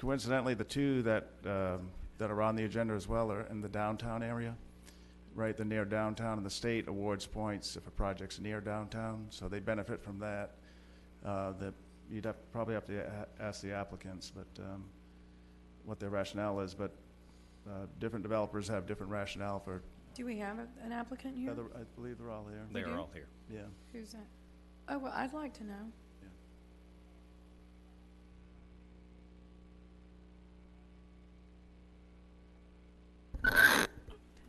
Coincidentally, the two that are on the agenda as well are in the downtown area, right? The near downtown, and the state awards points if a project's near downtown, so they benefit from that. That you'd probably have to ask the applicants, but what their rationale is. But different developers have different rationale for. Do we have an applicant here? I believe they're all here. They are all here. Yeah. Who's that? Oh, well, I'd like to know.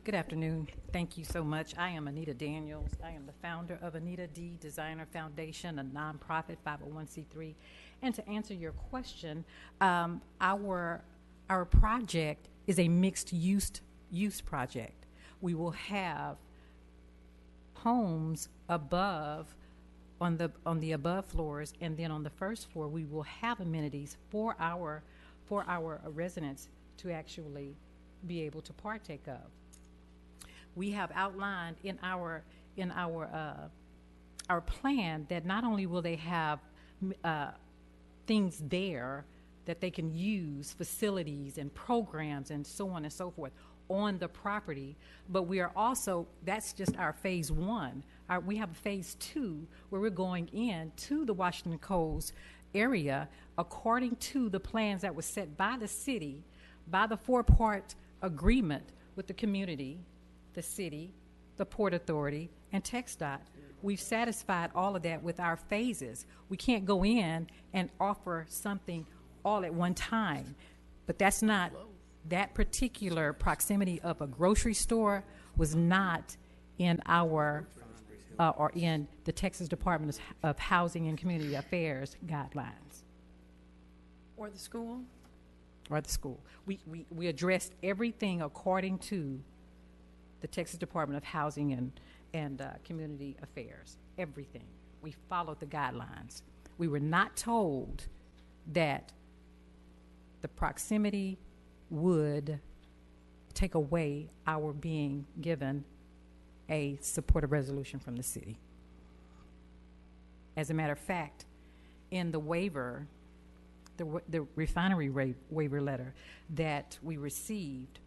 Good afternoon. Thank you so much. I am Anita Daniels. I am the founder of Anita D. Designer Foundation, a nonprofit 501c3. And to answer your question, our project is a mixed use project. We will have homes above on the above floors, and then on the first floor we will have amenities for our residents to actually be able to partake of. We have outlined in our plan that not only will they have things there that they can use, facilities and programs and so on and so forth on the property, but we are also, that's just our phase one. We have a phase two where we're going into the Washington Coast area according to the plans that was set by the city, by the four-part agreement with the community, the city, the Port Authority, and TxDOT. We've satisfied all of that with our phases. We can't go in and offer something all at one time, but that's not, that particular proximity of a grocery store was not in our, or in the Texas Department of Housing and Community Affairs guidelines. Or the school? Or the school. We addressed everything according to the Texas Department of Housing and Community Affairs. Everything. We followed the guidelines. We were not told that the proximity would take away our being given a supportive resolution from the city. As a matter of fact, in the waiver, the refinery waiver letter that we received,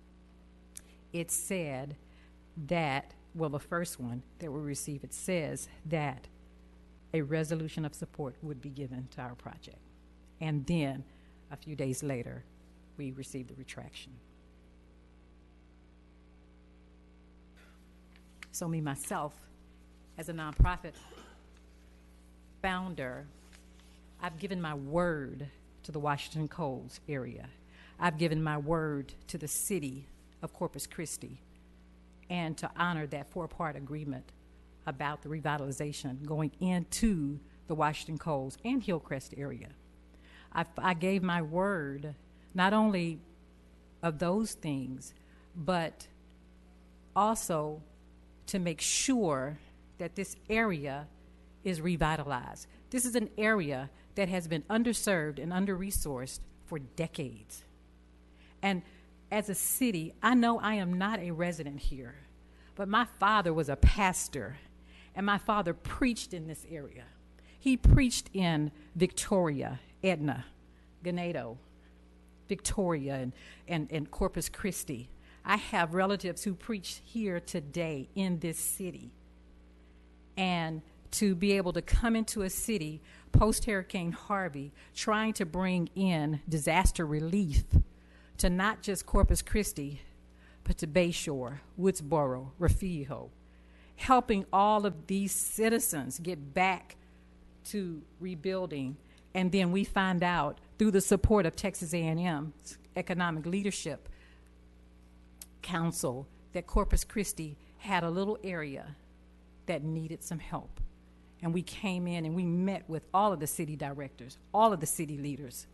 it said that, well, the first one that we received, it says that a resolution of support would be given to our project. And then a few days later, we received the retraction. So me, myself, as a nonprofit founder, I've given my word to the Washington Coast area. I've given my word to the city of Corpus Christi, and to honor that four-part agreement about the revitalization going into the Washington Coast and Hillcrest area. I gave my word not only of those things, but also to make sure that this area is revitalized. This is an area that has been underserved and under-resourced for decades. And as a city, I know I am not a resident here, but my father was a pastor, and my father preached in this area. He preached in Victoria, Edna, Ganado, Victoria, and Corpus Christi. I have relatives who preach here today in this city. And to be able to come into a city post-Hurricane Harvey, trying to bring in disaster relief to not just Corpus Christi, but to Bayshore, Woodsboro, Refugio, helping all of these citizens get back to rebuilding. And then we find out through the support of Texas A&M's Economic Leadership Council that Corpus Christi had a little area that needed some help. And we came in and we met with all of the city directors, all of the city leaders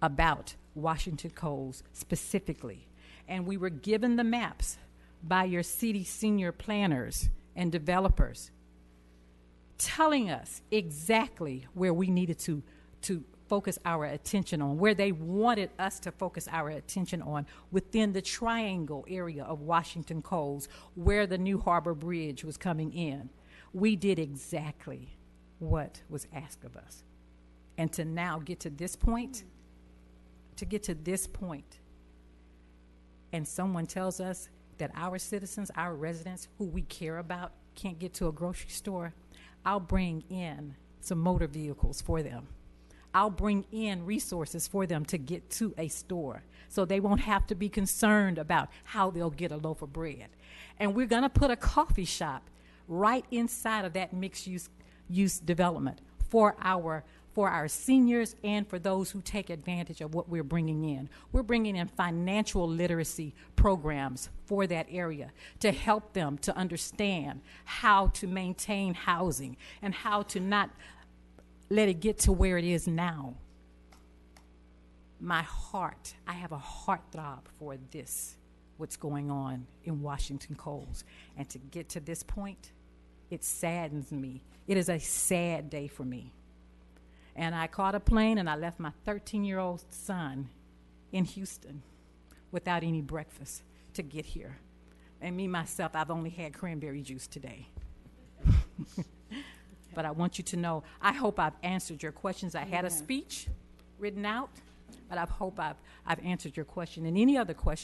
about Washington Coast specifically. And we were given the maps by your city senior planners and developers telling us exactly where we needed to focus our attention on, where they wanted us to focus our attention on within the triangle area of Washington Coast, where the new Harbor Bridge was coming in. We did exactly what was asked of us. And to now get to this point, to get to this point, and someone tells us that our citizens, our residents who we care about, can't get to a grocery store, I'll bring in some motor vehicles for them. I'll bring in resources for them to get to a store so they won't have to be concerned about how they'll get a loaf of bread. And we're going to put a coffee shop right inside of that mixed-use development for our seniors and for those who take advantage of what we're bringing in. We're bringing in financial literacy programs for that area to help them to understand how to maintain housing and how to not let it get to where it is now. My heart, I have a heartthrob for this, what's going on in Washington Coles. And to get to this point, it saddens me. It is a sad day for me. And I caught a plane and I left my 13-year-old son in Houston without any breakfast to get here. And me, myself, I've only had cranberry juice today. But I want you to know, I hope I've answered your questions. I had a speech written out, but I hope I've answered your question. And any other questions